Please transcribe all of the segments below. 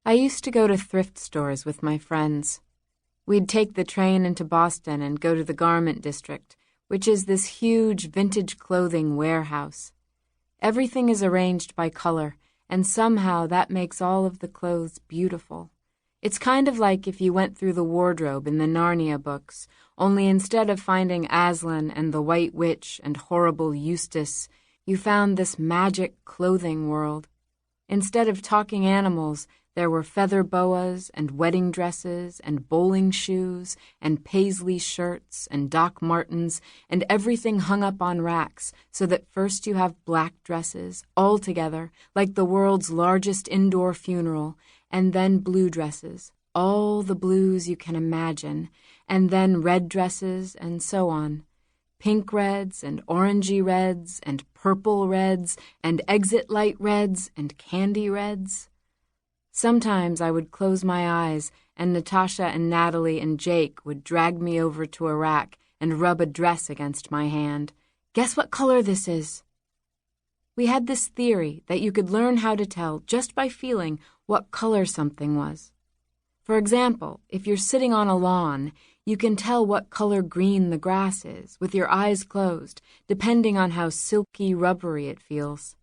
I used to go to thrift stores with my friends. We'd take the train into Boston and go to the garment district, which is this huge vintage clothing warehouse. Everything is arranged by color, and somehow that makes all of the clothes beautiful. It's kind of like if you went through the wardrobe in the Narnia books, only instead of finding Aslan and the White Witch and horrible Eustace, you found this magic clothing world. Instead of talking animals, there were feather boas and wedding dresses and bowling shoes and paisley shirts and Doc Martens and everything hung up on racks so that first you have black dresses, all together, like the world's largest indoor funeral, and then blue dresses, all the blues you can imagine, and then red dresses and so on. Pink reds and orangey reds and purple reds and exit light reds and candy reds. Sometimes I would close my eyes, and Natasha and Natalie and Jake would drag me over to a rack and rub a dress against my hand. Guess what color this is? We had this theory that you could learn how to tell just by feeling what color something was. For example, if you're sitting on a lawn, you can tell what color green the grass is with your eyes closed, depending on how silky rubbery it feels.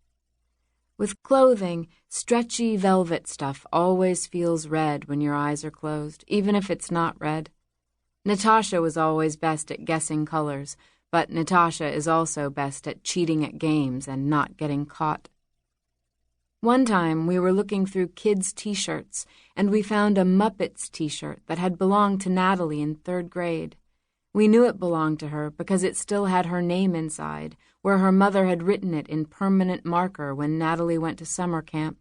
With clothing, stretchy velvet stuff always feels red when your eyes are closed, even if it's not red. Natasha was always best at guessing colors, but Natasha is also best at cheating at games and not getting caught. One time we were looking through kids' t-shirts, and we found a Muppets t-shirt that had belonged to Natalie in 3rd grade. We knew it belonged to her because it still had her name inside, where her mother had written it in permanent marker when Natalie went to summer camp.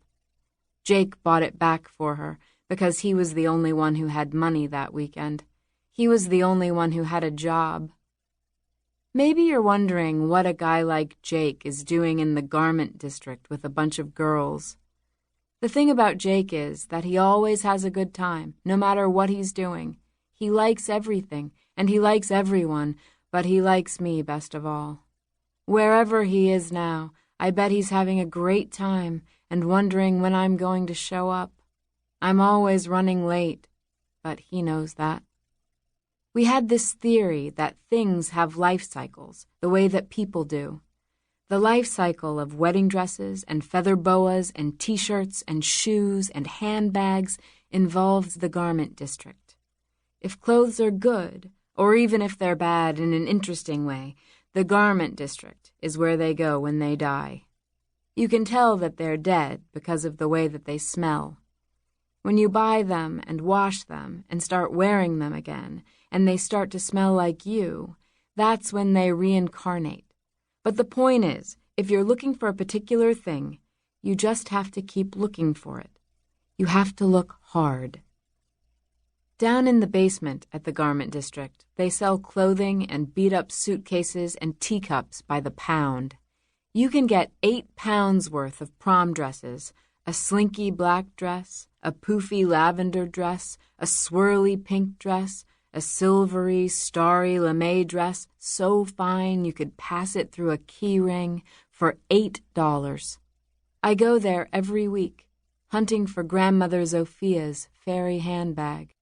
Jake bought it back for her because he was the only one who had money that weekend. He was the only one who had a job. Maybe you're wondering what a guy like Jake is doing in the garment district with a bunch of girls. The thing about Jake is that he always has a good time, no matter what he's doing. He likes everything, and he likes everyone, but he likes me best of all. Wherever he is now, I bet he's having a great time and wondering when I'm going to show up. I'm always running late, but he knows that. We had this theory that things have life cycles, the way that people do. The life cycle of wedding dresses and feather boas and t-shirts and shoes and handbags involves the garment district. If clothes are good, or even if they're bad in an interesting way, the garment district is where they go when they die. You can tell that they're dead because of the way that they smell. When you buy them and wash them and start wearing them again, and they start to smell like you, that's when they reincarnate. But the point is, if you're looking for a particular thing, you just have to keep looking for it. You have to look hard. Down in the basement at the garment district, they sell clothing and beat-up suitcases and teacups by the pound. You can get 8 pounds worth of prom dresses, a slinky black dress, a poofy lavender dress, a swirly pink dress, a silvery, starry lame dress so fine you could pass it through a key ring for $8. I go there every week, hunting for Grandmother Zophia's fairy handbag.